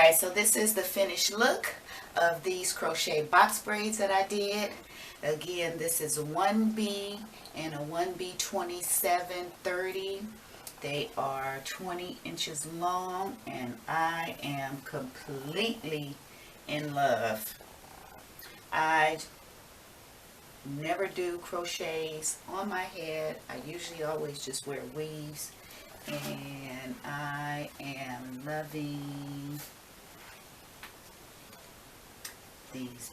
Alright, so this is the finished look of these crochet box braids that I did. Again, this is a 1B and a 1B 2730. They are 20 inches long and I am completely in love. I never do crochets on my head. I usually always just wear weaves, and I am loving these.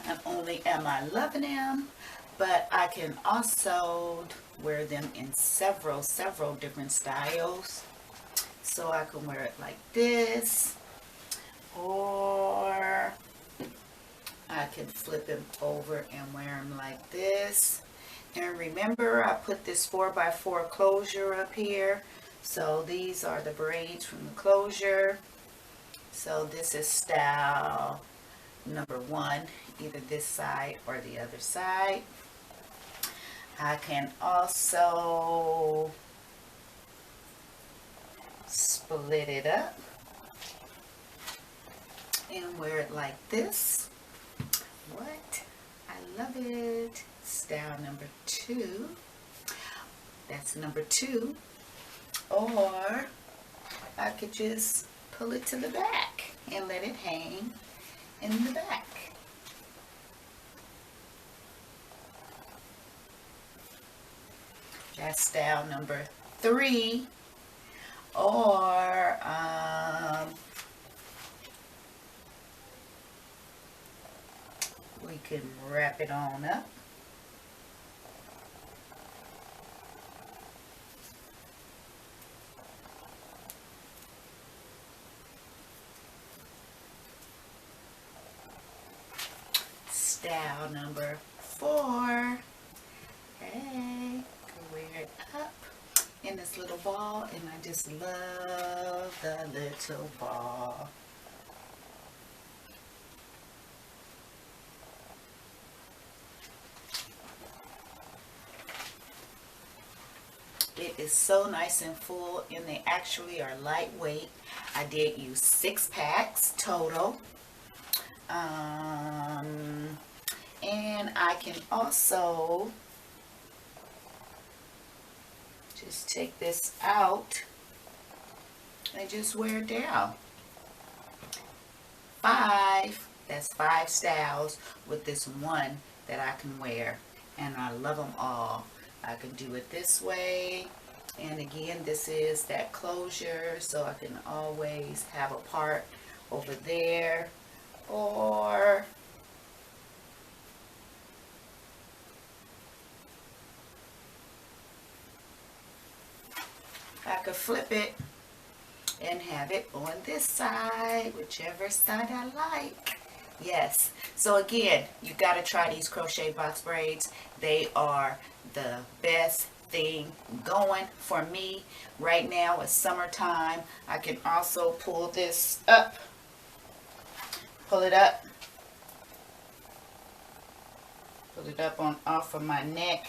Not only am I loving them, but I can also wear them in several different styles. So I can wear it like this, or I can flip them over and wear them like this. And remember, I put this 4x4 closure up here. So these are the braids from the closure. So this is style number 1, either this side or the other side. I can also split it up and wear it like this. What? I love it. Style number 2. That's number 2. Or I could just pull it to the back and let it hang in the back. That's style number 3. Or we can wrap it on up. Style number 4. Hey, wear it up in this little ball, and I just love the little ball. It is so nice and full, and they actually are lightweight. I did use 6 packs total. And I can also just take this out and just wear it down. 5, that's 5 styles with this one that I can wear, and I love them all. I can do it this way, and again, this is that closure, so I can always have a part over there, or I could flip it and have it on this side, whichever side I like. Yes, so again, you got to try these crochet box braids. They are the best thing going for me right now. It's summertime. I can also pull this up, pull it up on off of my neck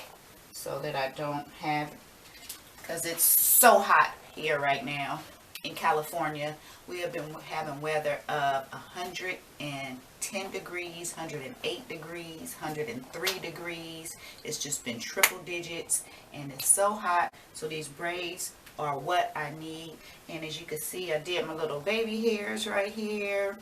so that I don't have, because it's so hot here right now in California. We have been having weather of 110 degrees, 108 degrees, 103 degrees. It's just been triple digits, and it's so hot. So these braids are what I need. And as you can see, I did my little baby hairs right here.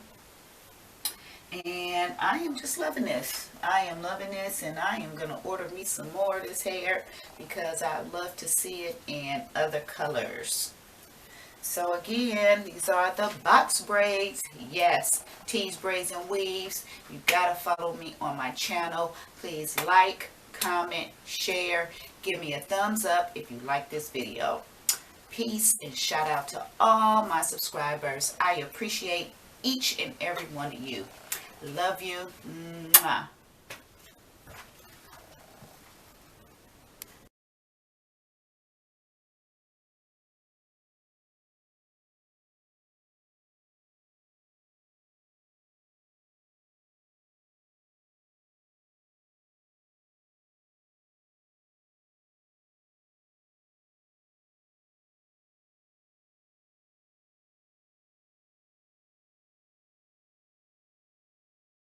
And I am just loving this. I am loving this, and I am going to order me some more of this hair because I love to see it in other colors. So again, these are the box braids. Yes, Tees, Braids, and Weaves. You gotta follow me on my channel. Please like, comment, share. Give me a thumbs up if you like this video. Peace, and shout out to all my subscribers. I appreciate each and every one of you. Love you. Mwah.